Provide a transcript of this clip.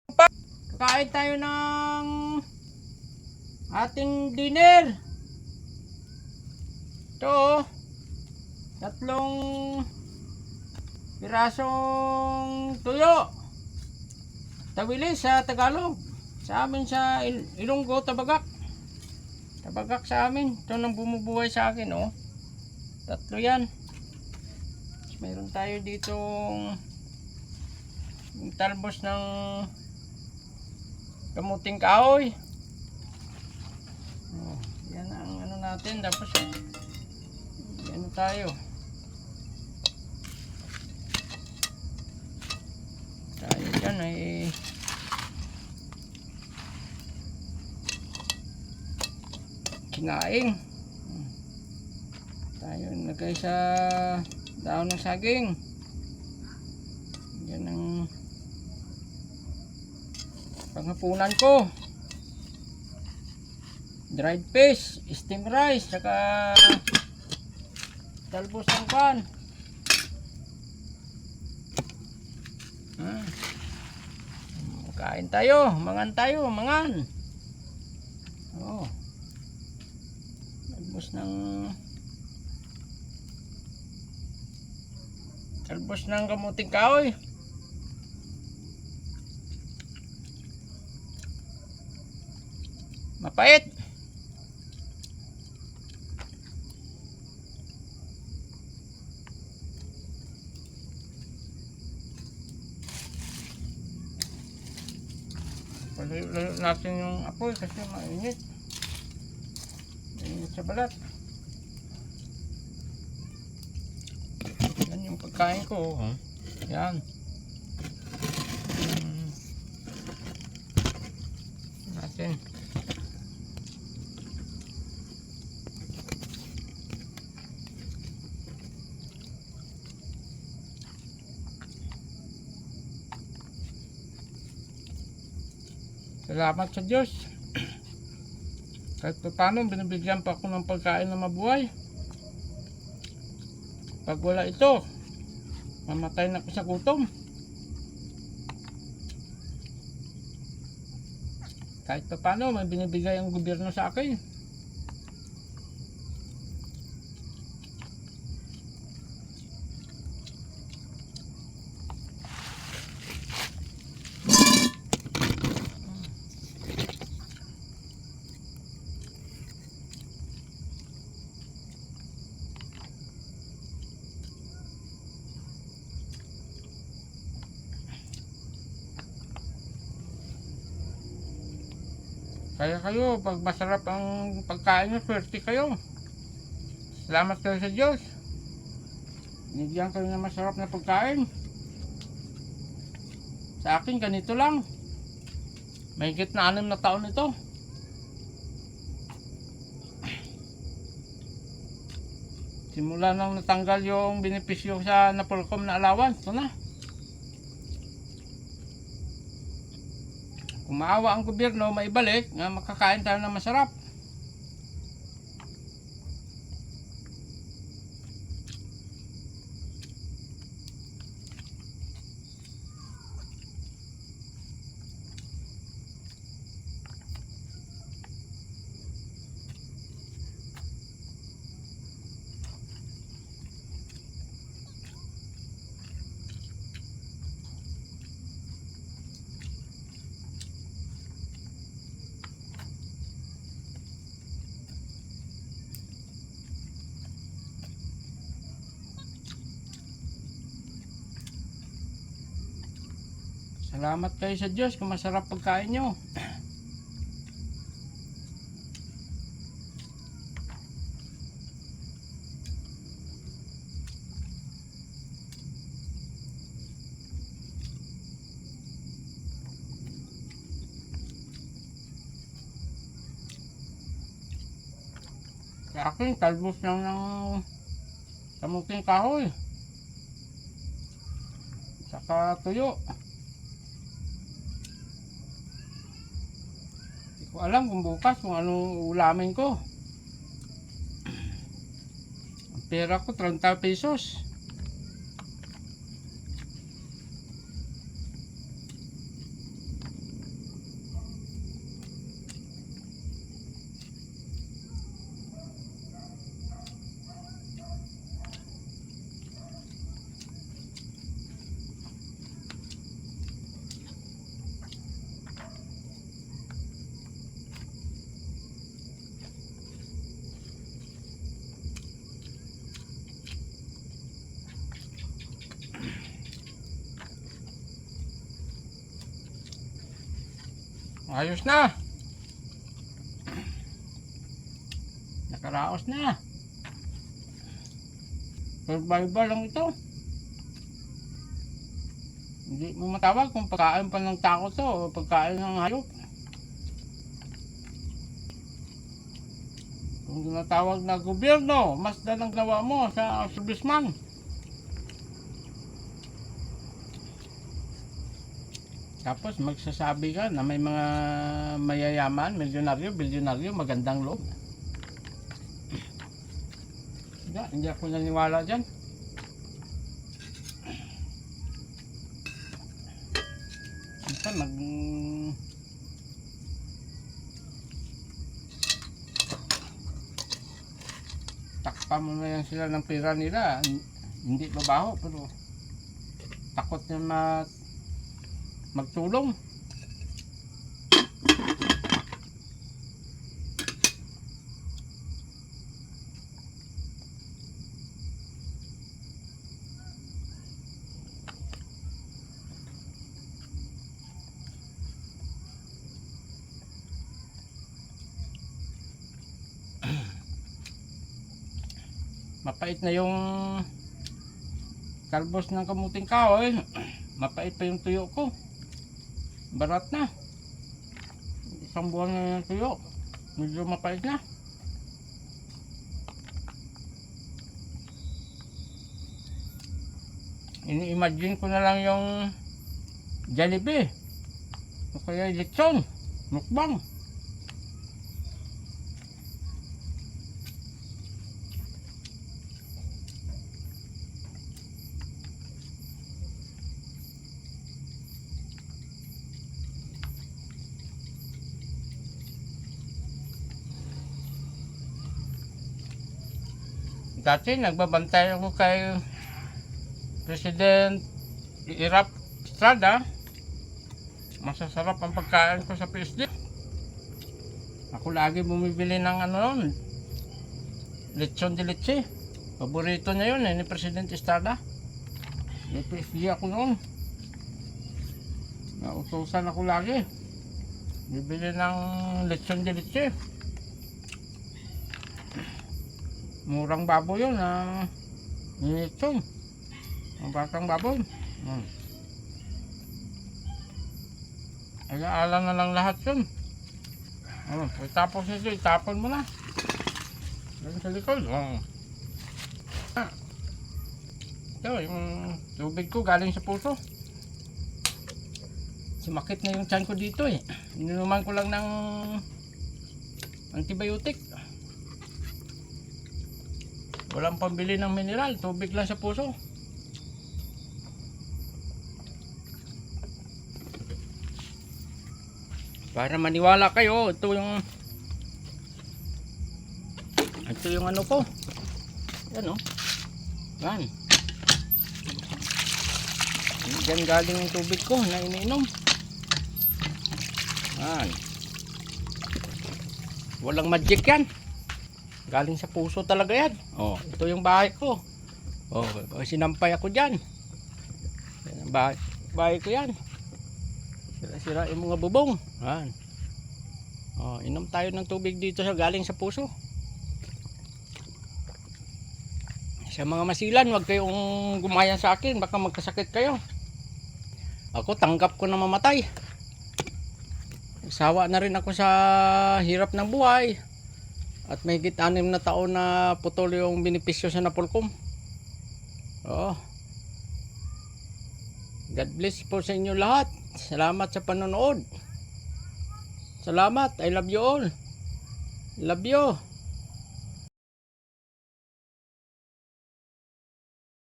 Kakain tayo ng ating dinner. Ito, tatlong pirasong tuyo. Tawili sa Tagalog. Sa amin sa Ilonggo, tabagak. Tabagak sa amin. Ito nang bumubuhay sa akin, oh. Tatlo yan. Mayroon tayo ditong talbos ng kamuting kahoy. Oh, yan ang ano natin. Tapos ano tayo. Tayo dyan ay kinaing. Tayo nagay sa daon ng saging. Yan ang panghapunan ko. Dried fish, steam rice, saka talbos ng pan. Kain tayo, mangan tayo, mangan. Oh. Talbos ng kamuting kahoy. Mapait. Palayo natin yung apoy kasi mainit. Mainit sa balat. Yan yung pagkain ko. Yan. Natin. Salamat sa Diyos. Kahit paano binibigyan pa ako ng pagkain na mabuhay. Pag wala ito, mamatay na ako sa gutom. Kahit paano may binibigay ang gobyerno sa akin. Kaya kayo, pag masarap ang pagkain nyo, swerte kayo. Salamat kayo sa Diyos. Binigyan kayo ng masarap na pagkain. Sa akin, ganito lang. Mahigit na 6 na taon ito. Simula nang natanggal yung benepisyo sa Napolcom na allowance, ito na. Kung maawa ang gobyerno, maibalik na makakain tayo ng masarap. Salamat kayo sa Diyos kung masarap pagkain nyo. Sa akin, talbos lang ng kamuting kahoy. Saka tuyo. Hindi ko alam kung bukas kung anong ulamin ko. Ang pera ko 30 pesos. Ayos na. Nakaraos na. Survival lang ito. Hindi mo matawag kung pagkain pa ng tao to o pagkain ng hayop. Kung tinatawag na gobyerno, mas dalang gawa mo sa serviceman. Tapos magsasabi ka na may mga mayayaman, milyonaryo, bilyonaryo, magandang loob. Hindi ako naniwala dyan. Minsan takpa mo na yan sila ng pera nila. Hindi babaho, pero takot na magtulong. Mapait na yung talbos ng kamuting kahoy. Mapait pa yung tuyo ko. Barat na. Isang buwan na yung tuyo. Medyo mapait na. Ini-imagine ko na lang yung Jollibee. O kaya lechon. Mukbang. Dati nagbabantay ako kay President Irap Estrada. Masasarap ang pagkain ko sa PSD. Ako lagi bumibili ng lechon de leche. Paborito niya yun ni President Estrada. May PSD ako noon. Nautusan ako lagi. Bibili ng lechon de leche. Murang baboy yun na lechon. Ang batang baboy. Ala-ala na lang lahat yun. Tapos ito, itapon mo na. Yan sa likod. Ito, yung tubig ko galing sa puso. Sumakit na yung tiyan ko dito eh. Ininuman ko lang ng antibiotic. Walang pambili ng mineral, tubig lang sa puso. Para maniwala kayo, ito yung ano ko. Yan o. Yan. Diyan galing yung tubig ko na iniinom. Yan. Walang magic yan. Galing sa puso talaga yan. Oh, ito yung bahay ko. Oh, sinampay ako diyan. Yan ang bahay ko yan. Sira-sira yung mga bubong. Yan. Oh, inom tayo ng tubig dito sa galing sa puso. Sa mga masilan, huwag kayong gumaya sa akin, baka magkasakit kayo. Ako tanggap ko na mamatay. Sawa na rin ako sa hirap ng buhay. At may higit 6 na taon na putol yung benepisyo sa Napolcom. Oh. God bless po sa inyo lahat. Salamat sa panonood. Salamat. I love you all. Love you.